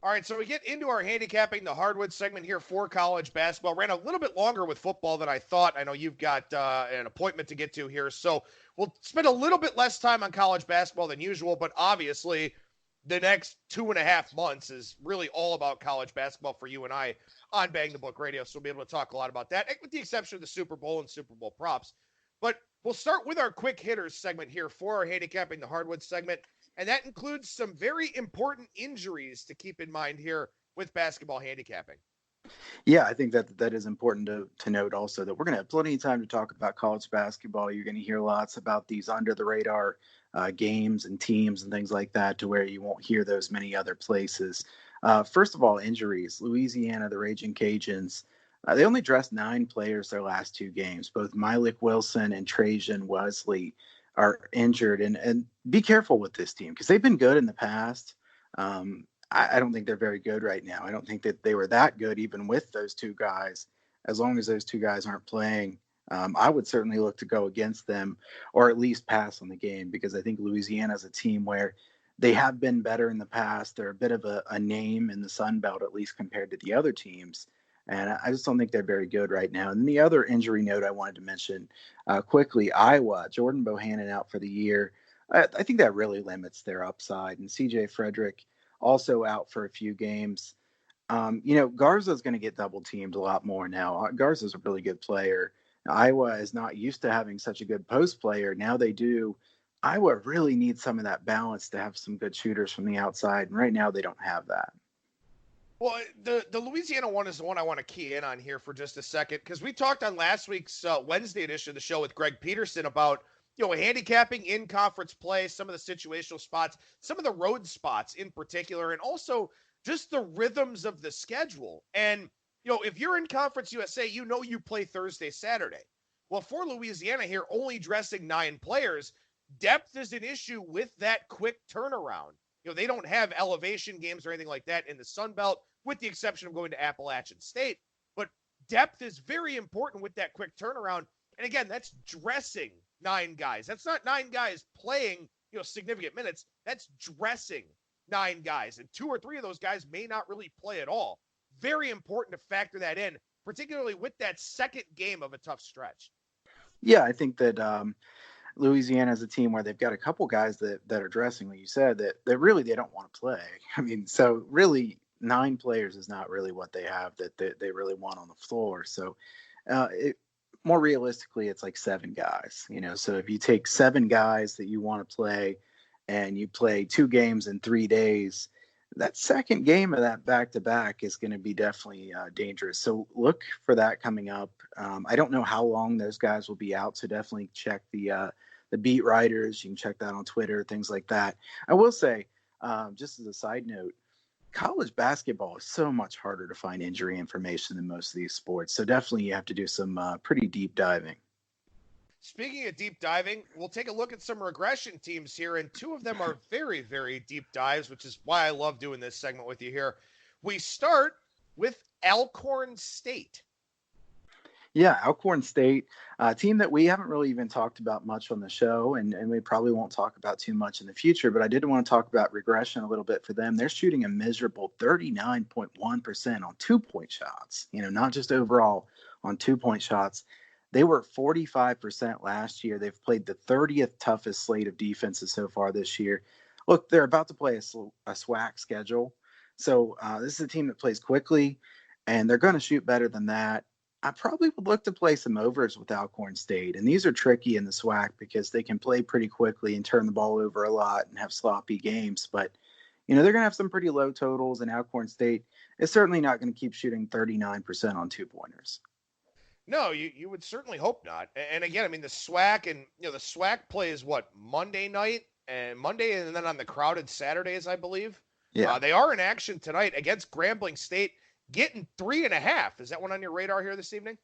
All right, so we get into our handicapping the hardwood segment here for college basketball. Ran a little bit longer with football than I thought. I know you've got an appointment to get to here, so we'll spend a little bit less time on college basketball than usual, but obviously the next 2.5 months is really all about college basketball for you and I on Bang the Book Radio, so we'll be able to talk a lot about that, with the exception of the Super Bowl and Super Bowl props. But we'll start with our quick hitters segment here for our handicapping the hardwood segment. And that includes some very important injuries to keep in mind here with basketball handicapping. Yeah, I think that is important to note also, that we're going to have plenty of time to talk about college basketball. You're going to hear lots about these under the radar games and teams and things like that, to where you won't hear those many other places. First of all, injuries. Louisiana, the Raging Cajuns, they only dressed 9 players their last 2 games. Both Mylik Wilson and Trajan Wesley are injured, and be careful with this team, because they've been good in the past. I don't think they're very good right now. I don't think that they were that good even with those 2 guys. As long as those 2 guys aren't playing, I would certainly look to go against them, or at least pass on the game, because I think Louisiana is a team where they have been better in the past. They're a bit of a name in the Sun Belt, at least compared to the other teams. And I just don't think they're very good right now. And the other injury note I wanted to mention quickly, Iowa, Jordan Bohannon out for the year. I think that really limits their upside. And CJ Frederick also out for a few games. Garza's going to get double teamed a lot more now. Garza's a really good player. Iowa is not used to having such a good post player. Now they do. Iowa really needs some of that balance to have some good shooters from the outside. And right now they don't have that. Well, the Louisiana one is the one I want to key in on here for just a second, because we talked on last week's Wednesday edition of the show with Greg Peterson about, handicapping in conference play, some of the situational spots, some of the road spots in particular, and also just the rhythms of the schedule. And, if you're in Conference USA, you play Thursday, Saturday. Well, for Louisiana here, only dressing 9 players, depth is an issue with that quick turnaround. They don't have elevation games or anything like that in the Sun Belt, with the exception of going to Appalachian State. But depth is very important with that quick turnaround. And again, that's dressing 9 guys. That's not 9 guys playing, significant minutes. That's dressing 9 guys. And 2 or 3 of those guys may not really play at all. Very important to factor that in, particularly with that second game of a tough stretch. Yeah, I think that Louisiana is a team where they've got a couple guys that are dressing, like you said, that really they don't want to play. I mean, so really 9 players is not really what they have that they really want on the floor. So more realistically, it's like 7 guys, so if you take 7 guys that you want to play and you play 2 games in 3 days, that second game of that back-to-back is going to be definitely dangerous. So look for that coming up. I don't know how long those guys will be out, so definitely check the beat writers. You can check that on Twitter, things like that. I will say, just as a side note, college basketball is so much harder to find injury information than most of these sports. So definitely you have to do some pretty deep diving. Speaking of deep diving, we'll take a look at some regression teams here, and 2 of them are very, very deep dives, which is why I love doing this segment with you here. We start with Alcorn State. Yeah, Alcorn State, a team that we haven't really even talked about much on the show, and we probably won't talk about too much in the future, but I did want to talk about regression a little bit for them. They're shooting a miserable 39.1% on 2-point shots, not just overall on 2-point shots. They were 45% last year. They've played the 30th toughest slate of defenses so far this year. Look, they're about to play a SWAC schedule. So this is a team that plays quickly, and they're going to shoot better than that. I probably would look to play some overs with Alcorn State. And these are tricky in the SWAC because they can play pretty quickly and turn the ball over a lot and have sloppy games. But, they're going to have some pretty low totals, and Alcorn State is certainly not going to keep shooting 39% on 2-pointers. No, you would certainly hope not. And again, I mean, the SWAC and, the SWAC plays Monday night and then on the crowded Saturdays, I believe. Yeah. They are in action tonight against Grambling State, getting 3.5. Is that one on your radar here this evening?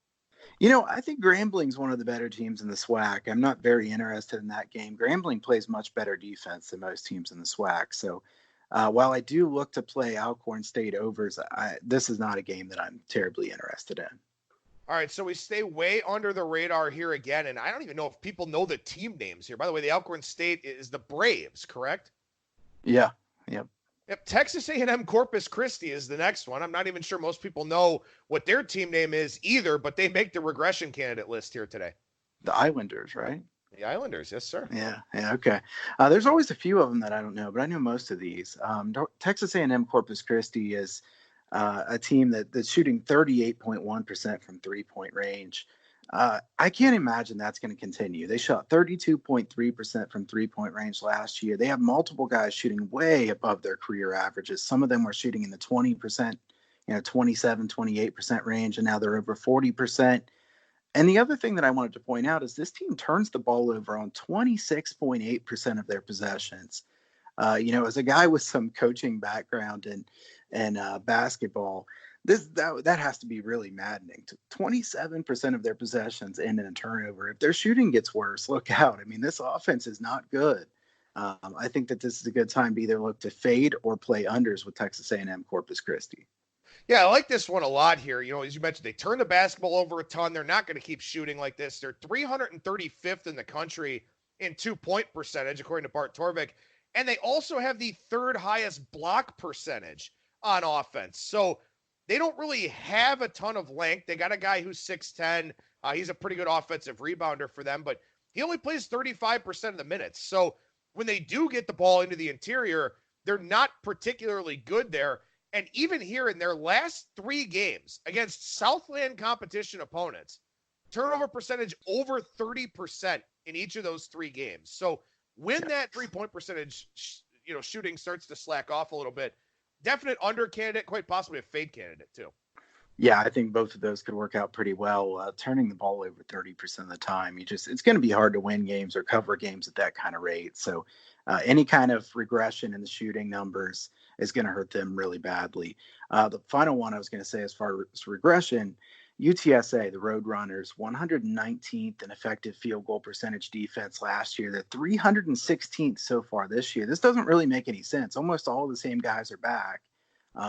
I think Grambling's one of the better teams in the SWAC. I'm not very interested in that game. Grambling plays much better defense than most teams in the SWAC. So while I do look to play Alcorn State overs, this is not a game that I'm terribly interested in. All right, so we stay way under the radar here again, and I don't even know if people know the team names here. By the way, the Alcorn State is the Braves, correct? Yeah, yep. Yep, Texas A&M Corpus Christi is the next one. I'm not even sure most people know what their team name is either, but they make the regression candidate list here today. The Islanders, right? The Islanders, yes, sir. Yeah, okay. There's always a few of them that I don't know, but I know most of these. Texas A&M Corpus Christi is a team that's shooting 38.1% from three-point range. I can't imagine that's going to continue. They shot 32.3% from three-point range last year. They have multiple guys shooting way above their career averages. Some of them were shooting in the 20%, 27, 28% range, and now they're over 40%. And the other thing that I wanted to point out is this team turns the ball over on 26.8% of their possessions. As a guy with some coaching background and basketball, that has to be really maddening. 27% of their possessions end in a turnover. If their shooting gets worse, look out. I mean, this offense is not good. I think that this is a good time to either look to fade or play unders with Texas A&M Corpus Christi. Yeah, I like this one a lot here. As you mentioned, they turn the basketball over a ton. They're not going to keep shooting like this. They're 335th in the country in 2-point percentage, according to Bart Torvik. And they also have the third highest block percentage on offense. So they don't really have a ton of length. They got a guy who's 6'10". He's a pretty good offensive rebounder for them, but he only plays 35% of the minutes. So when they do get the ball into the interior, they're not particularly good there. And even here in their last 3 games against Southland competition opponents, turnover percentage over 30% in each of those 3 games. So when that 3-point percentage, shooting starts to slack off a little bit, definite under candidate, quite possibly a fade candidate too. Yeah, I think both of those could work out pretty well. Turning the ball over 30% of the time, it's going to be hard to win games or cover games at that kind of rate. So any kind of regression in the shooting numbers is going to hurt them really badly. The final one I was going to say as far as regression, UTSA, the Roadrunners, 119th in effective field goal percentage defense last year. They're 316th so far this year. This doesn't really make any sense. Almost all the same guys are back.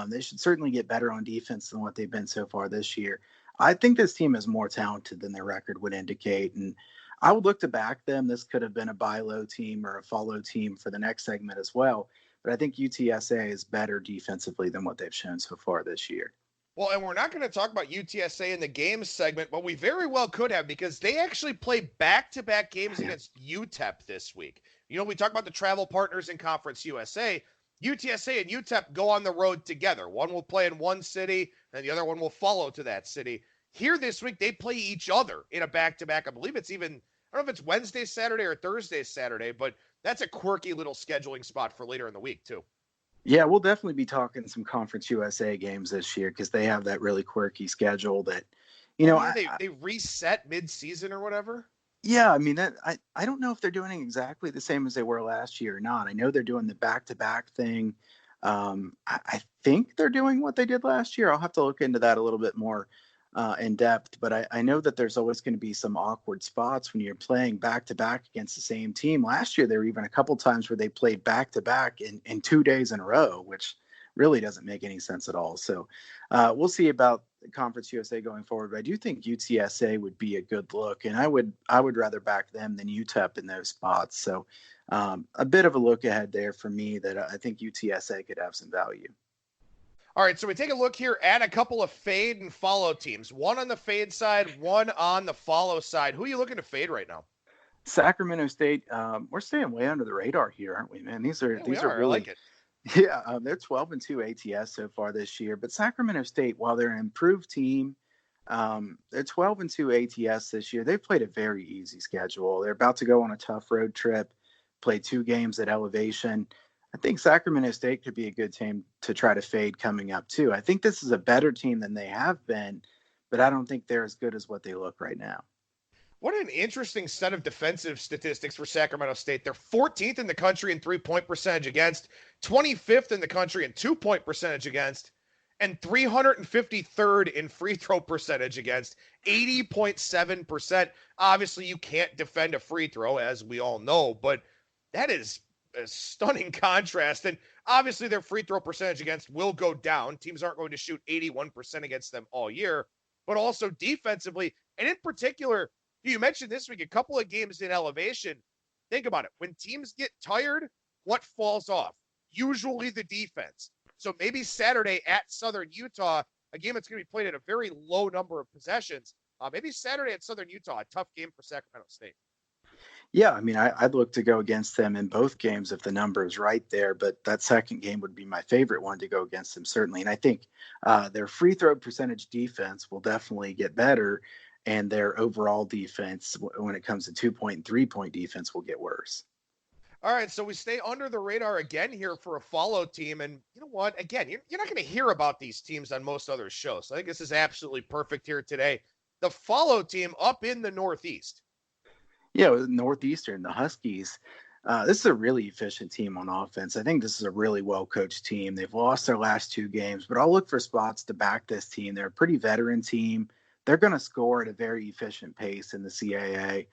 They should certainly get better on defense than what they've been so far this year. I think this team is more talented than their record would indicate, and I would look to back them. This could have been a buy low team or a follow team for the next segment as well. But I think UTSA is better defensively than what they've shown so far this year. Well, and we're not going to talk about UTSA in the games segment, but we very well could have, because they actually play back-to-back games against UTEP this week. We talk about the travel partners in Conference USA. UTSA and UTEP go on the road together. One will play in one city, and the other one will follow to that city. Here this week, they play each other in a back-to-back. I believe it's even, I don't know if it's Wednesday, Saturday, or Thursday, Saturday, but that's a quirky little scheduling spot for later in the week, too. Yeah, we'll definitely be talking some Conference USA games this year because they have that really quirky schedule that, they reset mid-season or whatever. Yeah, I mean, I don't know if they're doing exactly the same as they were last year or not. I know they're doing the back-to-back thing. I think they're doing what they did last year. I'll have to look into that a little bit more in depth, but I know that there's always going to be some awkward spots when you're playing back-to-back against the same team. Last year, there were even a couple times where they played back-to-back in 2 days in a row, which really doesn't make any sense at all. So we'll see about Conference USA going forward, but I do think UTSA would be a good look, and I would rather back them than UTEP in those spots. So a bit of a look ahead there for me that I think UTSA could have some value. All right, so we take a look here at a couple of fade and follow teams. One on the fade side, one on the follow side. Who are you looking to fade right now? Sacramento State. We're staying way under the radar here, aren't we, man? These are really, I like it. Yeah, they're 12-2 ATS so far this year. But Sacramento State, while they're an improved team, they're 12-2 ATS this year. They've played a very easy schedule. They're about to go on a tough road trip, play 2 games at elevation. I think Sacramento State could be a good team to try to fade coming up, too. I think this is a better team than they have been, but I don't think they're as good as what they look right now. What an interesting set of defensive statistics for Sacramento State. They're 14th in the country in 3-point percentage against, 25th in the country in 2-point percentage against, and 353rd in free throw percentage against, 80.7%. Obviously, you can't defend a free throw, as we all know, but that is a stunning contrast. And obviously, their free throw percentage against will go down. Teams aren't going to shoot 81% against them all year, but also defensively, and in particular, you mentioned this week, a couple of games in elevation. Think about it. When teams get tired, what falls off? usually the defense. So maybe Saturday at Southern Utah, a game that's going to be played at a very low number of possessions. Maybe Saturday at Southern Utah, a tough game for Sacramento State. Yeah, I mean, I'd look to go against them in both games if the number is right there, but that second game would be my favorite one to go against them, certainly. And I think their free throw percentage defense will definitely get better, and their overall defense, when it comes to 2-point and 3-point defense, will get worse. All right, so we stay under the radar again here for a follow team. And you know what? Again, you're not going to hear about these teams on most other shows. So I think this is absolutely perfect here today. The follow team up in the Northeast. Yeah, Northeastern, the Huskies. This is a really efficient team on offense. I think this is a really well-coached team. They've lost their last 2 games, but I'll look for spots to back this team. They're a pretty veteran team. They're going to score at a very efficient pace in the CAA.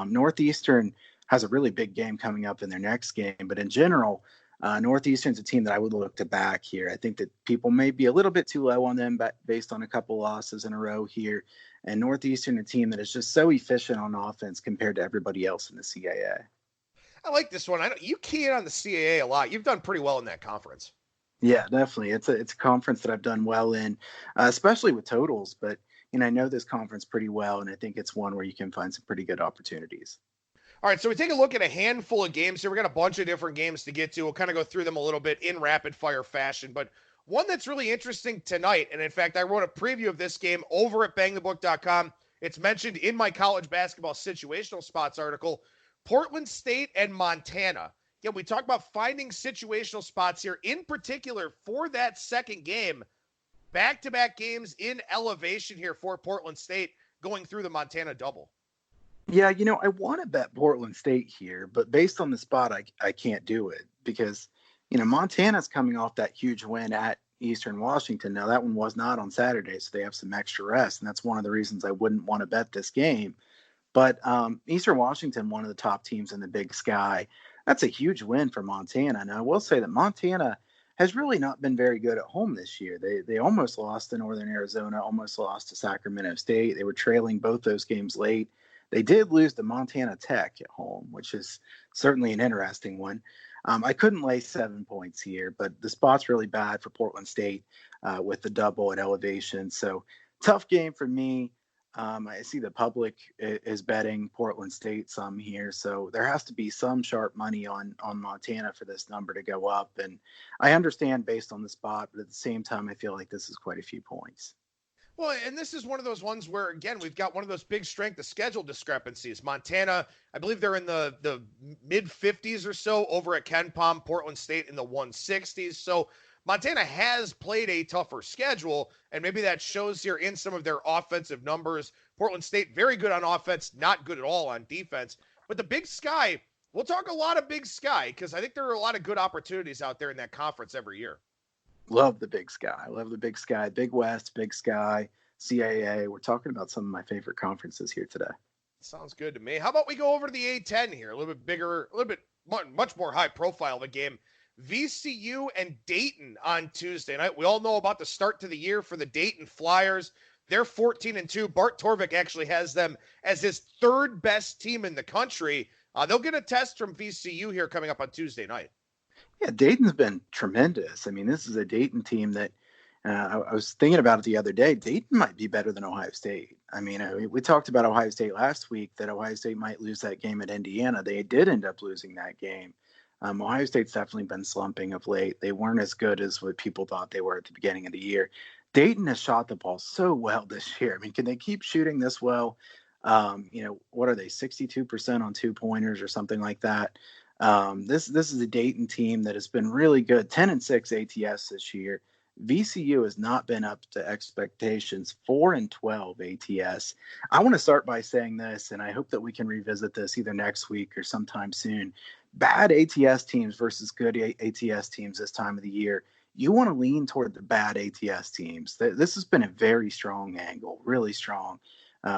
Northeastern has a really big game coming up in their next game, but in general, Northeastern's a team that I would look to back here. I think that people may be a little bit too low on them based on a couple losses in a row here. And Northeastern, a team that is just so efficient on offense compared to everybody else in the CAA. I like this one. You key in on the CAA a lot. You've done pretty well in that conference. Yeah, definitely. It's a conference that I've done well in, especially with totals. But I know this conference pretty well, and I think it's one where you can find some pretty good opportunities. All right, so we take a look at a handful of games here. We got a bunch of different games to get to. We'll kind of go through them a little bit in rapid fire fashion, but one that's really interesting tonight, and in fact, I wrote a preview of this game over at BangTheBook.com. It's mentioned in my college basketball situational spots article. Portland State and Montana. Yeah, we talk about finding situational spots here, in particular for that second game. Back-to-back games in elevation here for Portland State going through the Montana double. Yeah, I want to bet Portland State here, but based on the spot, I can't do it because Montana's coming off that huge win at Eastern Washington. Now, that one was not on Saturday, so they have some extra rest, and that's one of the reasons I wouldn't want to bet this game. But Eastern Washington, one of the top teams in the Big Sky, that's a huge win for Montana. Now, I will say that Montana has really not been very good at home this year. They almost lost to Northern Arizona, almost lost to Sacramento State. They were trailing both those games late. They did lose to Montana Tech at home, which is certainly an interesting one. I couldn't lay 7 points here, but the spot's really bad for Portland State with the double at elevation. So tough game for me. I see the public is betting Portland State some here. So there has to be some sharp money on Montana for this number to go up. And I understand based on the spot, but at the same time, I feel like this is quite a few points. Well, and this is one of those ones where, again, we've got one of those big strength of schedule discrepancies. Montana, I believe they're in the mid-50s or so over at Ken Pom, Portland State in the 160s. So Montana has played a tougher schedule, and maybe that shows here in some of their offensive numbers. Portland State, very good on offense, not good at all on defense. But the Big Sky, we'll talk a lot of Big Sky because I think there are a lot of good opportunities out there in that conference every year. Love the Big Sky. Love the Big Sky. Big West, Big Sky, CAA. We're talking about some of my favorite conferences here today. Sounds good to me. How about we go over to the A10 here? A little bit bigger, a little bit much more high profile of a game. VCU and Dayton on Tuesday night. We all know about the start to the year for the Dayton Flyers. They're 14-2. Bart Torvik actually has them as his third best team in the country. They'll get a test from VCU here coming up on Tuesday night. Yeah, Dayton's been tremendous. I mean, this is a Dayton team that I was thinking about it the other day. Dayton might be better than Ohio State. I mean, we talked about Ohio State last week, that Ohio State might lose that game at Indiana. They did end up losing that game. Ohio State's definitely been slumping of late. They weren't as good as what people thought they were at the beginning of the year. Dayton has shot the ball so well this year. I mean, can they keep shooting this well? What are they, 62% on 2-pointers or something like that? This is a Dayton team that has been really good, 10-6 ATS this year. VCU has not been up to expectations, 4-12 ATS. I want to start by saying this, and I hope that we can revisit this either next week or sometime soon. Bad ATS teams versus good ATS teams this time of the year. You want to lean toward the bad ATS teams. This has been a very strong angle, really strong.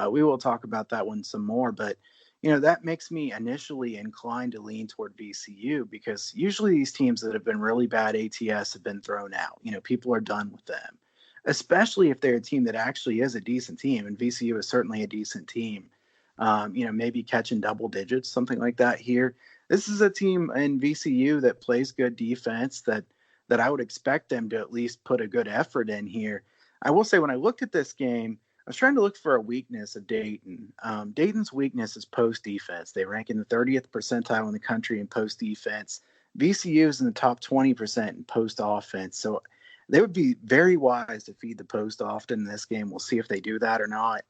We will talk about that one some more, but that makes me initially inclined to lean toward VCU because usually these teams that have been really bad ATS have been thrown out. People are done with them, especially if they're a team that actually is a decent team. And VCU is certainly a decent team. Maybe catching double digits, something like that here. this is a team in VCU that plays good defense that I would expect them to at least put a good effort in here. I will say when I looked at this game, I was trying to look for a weakness of Dayton. Dayton's weakness is post defense. They rank in the 30th percentile in the country in post defense. VCU is in the top 20% in post offense. So they would be very wise to feed the post often in this game. We'll see if they do that or not.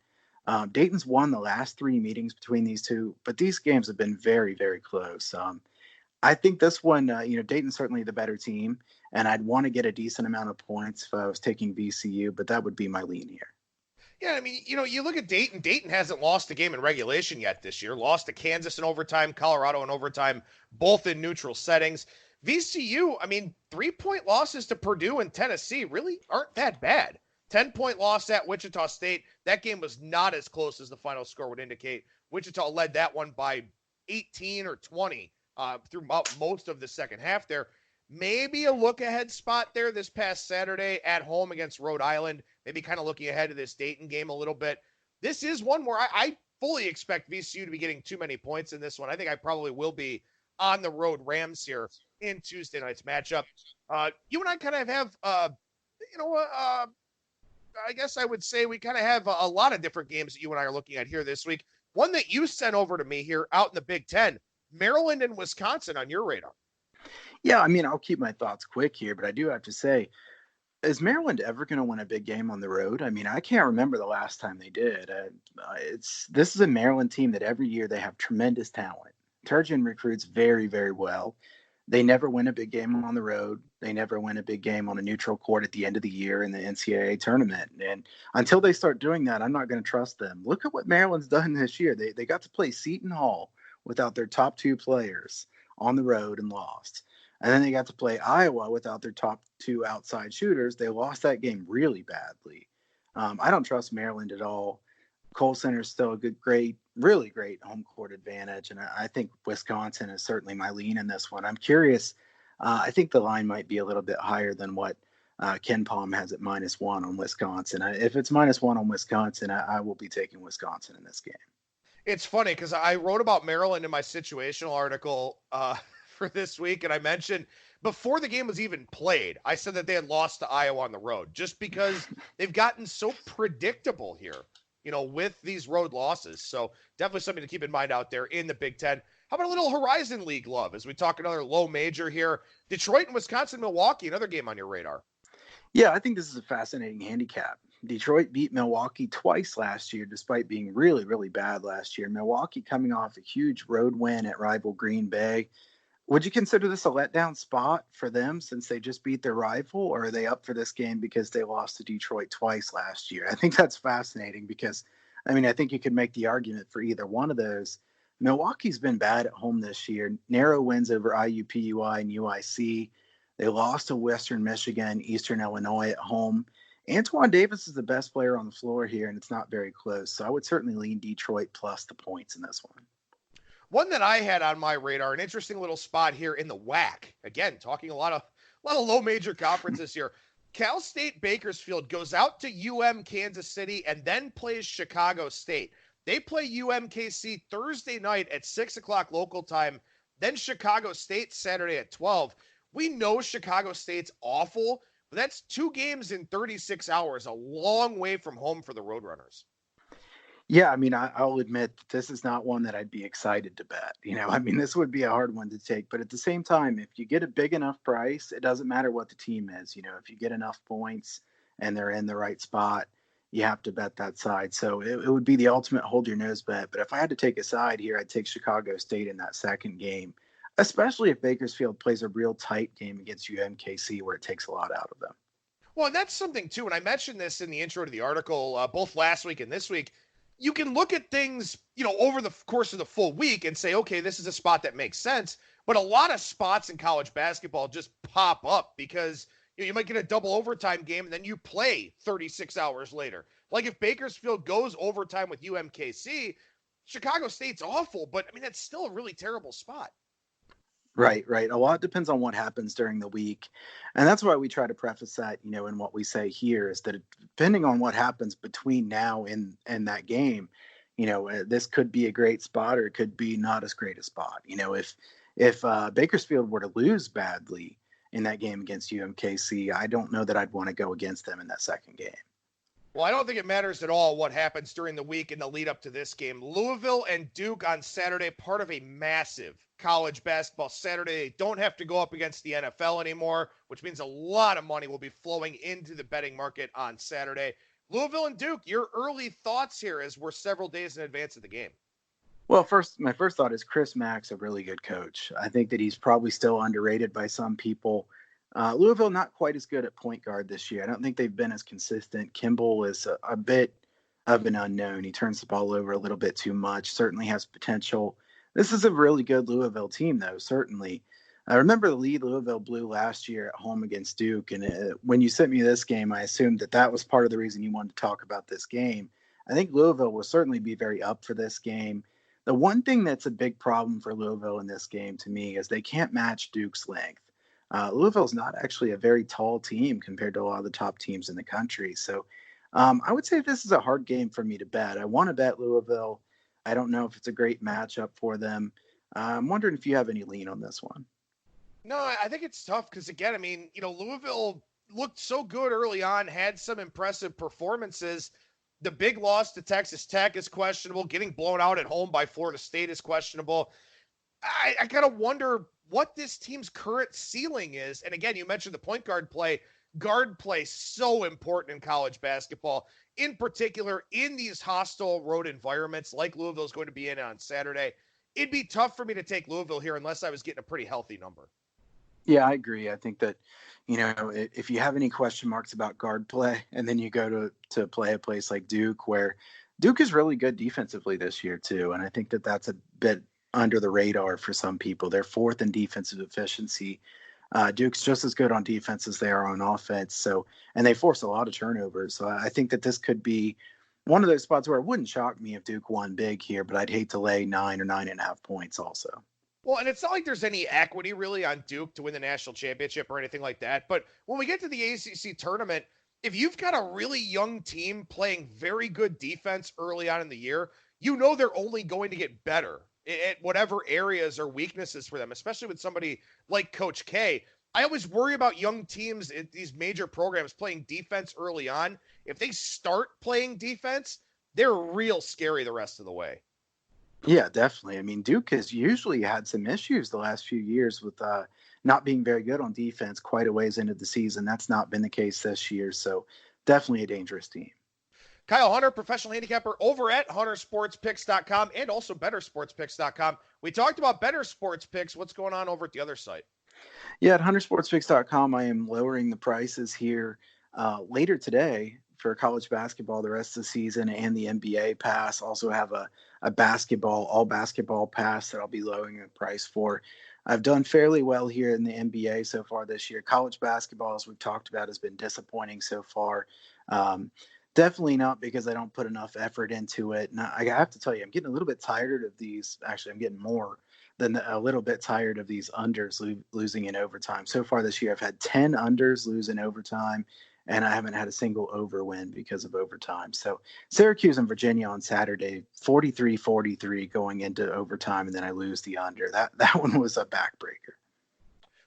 Dayton's won the last 3 meetings between these two, but these games have been very, very close. I think this one, Dayton's certainly the better team, and I'd want to get a decent amount of points if I was taking VCU, but that would be my lean here. Yeah, I mean, you look at Dayton. Dayton hasn't lost a game in regulation yet this year. Lost to Kansas in overtime, Colorado in overtime, both in neutral settings. VCU, I mean, 3-point losses to Purdue and Tennessee really aren't that bad. 10-point loss at Wichita State. That game was not as close as the final score would indicate. Wichita led that one by 18 or 20 throughout most of the second half there. Maybe a look-ahead spot there this past Saturday at home against Rhode Island. Maybe kind of looking ahead to this Dayton game a little bit. This is one where I fully expect VCU to be getting too many points in this one. I think I probably will be on the road Rams here in Tuesday night's matchup. You and I kind of have, I guess I would say we kind of have a lot of different games that you and I are looking at here this week. One that you sent over to me here out in the Big Ten, Maryland and Wisconsin on your radar. Yeah, I mean, I'll keep my thoughts quick here, but I do have to say, is Maryland ever going to win a big game on the road? I mean, I can't remember the last time they did. This is a Maryland team that every year they have tremendous talent. Turgeon recruits very, very well. They never win a big game on the road. They never win a big game on a neutral court at the end of the year in the NCAA tournament. And until they start doing that, I'm not going to trust them. Look at what Maryland's done this year. They got to play Seton Hall without their top 2 players on the road and lost. And then they got to play Iowa without their top 2 outside shooters. They lost that game really badly. I don't trust Maryland at all. Kohl Center is still a really great home court advantage. And I think Wisconsin is certainly my lean in this one. I'm curious. I think the line might be a little bit higher than what Ken Palm has at -1 on Wisconsin. If it's -1 on Wisconsin, I will be taking Wisconsin in this game. It's funny because I wrote about Maryland in my situational article for this week, and I mentioned before the game was even played, I said that they had lost to Iowa on the road just because they've gotten so predictable here, with these road losses. So definitely something to keep in mind out there in the Big Ten. How about a little Horizon League love as we talk another low major here? Detroit and Wisconsin, Milwaukee, another game on your radar. Yeah, I think this is a fascinating handicap. Detroit beat Milwaukee twice last year, despite being really, really bad last year. Milwaukee coming off a huge road win at rival Green Bay. Would you consider this a letdown spot for them since they just beat their rival, or are they up for this game because they lost to Detroit twice last year? I think that's fascinating because, I think you could make the argument for either one of those. Milwaukee's been bad at home this year. Narrow wins over IUPUI and UIC. They lost to Western Michigan, Eastern Illinois at home. Antoine Davis is the best player on the floor here, and it's not very close. So I would certainly lean Detroit plus the points in this one. One that I had on my radar, an interesting little spot here in the WAC. Again, talking a lot of low major conferences here. Cal State Bakersfield goes out to Kansas City and then plays Chicago State. They play UMKC Thursday night at 6 o'clock local time, then Chicago State Saturday at 12. We know Chicago State's awful, but that's 2 games in 36 hours, a long way from home for the Roadrunners. Yeah, I'll admit that this is not one that I'd be excited to bet. This would be a hard one to take. But at the same time, if you get a big enough price, it doesn't matter what the team is. If you get enough points and they're in the right spot, you have to bet that side. So it would be the ultimate hold your nose bet. But if I had to take a side here, I'd take Chicago State in that second game, especially if Bakersfield plays a real tight game against UMKC where it takes a lot out of them. Well, and that's something, too. And I mentioned this in the intro to the article, both last week and this week. You can look at things, over the course of the full week and say, okay, this is a spot that makes sense. But a lot of spots in college basketball just pop up because you might get a double overtime game and then you play 36 hours later. Like if Bakersfield goes overtime with UMKC, Chicago State's awful, but that's still a really terrible spot. Right. A lot depends on what happens during the week. And that's why we try to preface that, in what we say here is that depending on what happens between now and that game, this could be a great spot or it could be not as great a spot. if Bakersfield were to lose badly in that game against UMKC, I don't know that I'd want to go against them in that second game. Well, I don't think it matters at all what happens during the week in the lead up to this game. Louisville and Duke on Saturday, part of a massive college basketball Saturday. They don't have to go up against the NFL anymore, which means a lot of money will be flowing into the betting market on Saturday. Louisville and Duke, your early thoughts here as we're several days in advance of the game. Well, my first thought is Chris Mack's a really good coach. I think that he's probably still underrated by some people. Louisville not quite as good at point guard this year. I don't think they've been as consistent. Kimball is a bit of an unknown. He turns the ball over a little bit too much, certainly has potential. This is a really good Louisville team, though, certainly. I remember the lead Louisville blew last year at home against Duke, and when you sent me this game, I assumed that was part of the reason you wanted to talk about this game. I think Louisville will certainly be very up for this game. The one thing that's a big problem for Louisville in this game to me is they can't match Duke's length. Louisville's not actually a very tall team compared to a lot of the top teams in the country. So I would say this is a hard game for me to bet. I want to bet Louisville. I don't know if it's a great matchup for them. I'm wondering if you have any lean on this one. No, I think it's tough because, again, I mean, Louisville looked so good early on, had some impressive performances. The big loss to Texas Tech is questionable. Getting blown out at home by Florida State is questionable. I kind of wonder what this team's current ceiling is. And again, you mentioned the point guard play. Guard play so important in college basketball, in particular in these hostile road environments like Louisville's going to be in on Saturday. It'd be tough for me to take Louisville here unless I was getting a pretty healthy number. Yeah, I agree. I think that, if you have any question marks about guard play and then you go to play a place like Duke, where Duke is really good defensively this year too. And I think that that's a bit under the radar for some people. They're fourth in defensive efficiency. Duke's just as good on defense as they are on offense. And they force a lot of turnovers. So I think that this could be one of those spots where it wouldn't shock me if Duke won big here, but I'd hate to lay 9 or 9.5 points also. Well, and it's not like there's any equity really on Duke to win the national championship or anything like that. But when we get to the ACC tournament, if you've got a really young team playing very good defense early on in the year, they're only going to get better at whatever areas or weaknesses for them, especially with somebody like Coach K. I always worry about young teams at these major programs playing defense early on. If they start playing defense, they're real scary the rest of the way. Yeah, definitely. I mean, Duke has usually had some issues the last few years with not being very good on defense quite a ways into the season. That's not been the case this year. So definitely a dangerous team. Kyle Hunter, professional handicapper over at huntersportspicks.com and also bettersportspicks.com. We talked about Better Sports Picks. What's going on over at the other site? Yeah, at huntersportspicks.com, I am lowering the prices here later today for college basketball the rest of the season and the NBA pass. Also have a all basketball pass that I'll be lowering the price for. I've done fairly well here in the NBA so far this year. College basketball, as we've talked about, has been disappointing so far. Definitely not because I don't put enough effort into it. And I have to tell you, I'm getting a little bit tired of these. Actually, I'm getting more than a little bit tired of these unders losing in overtime. So far this year, I've had 10 unders lose in overtime, and I haven't had a single over win because of overtime. So Syracuse and Virginia on Saturday, 43-43 going into overtime, and then I lose the under. That one was a backbreaker.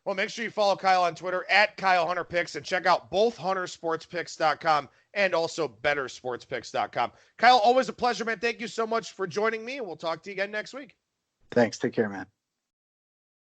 Well, make sure you follow Kyle on Twitter at Kyle Hunter Picks and check out both huntersportspicks.com and also bettersportspicks.com. Kyle, always a pleasure, man. Thank you so much for joining me, and we'll talk to you again next week. Thanks. Take care, man.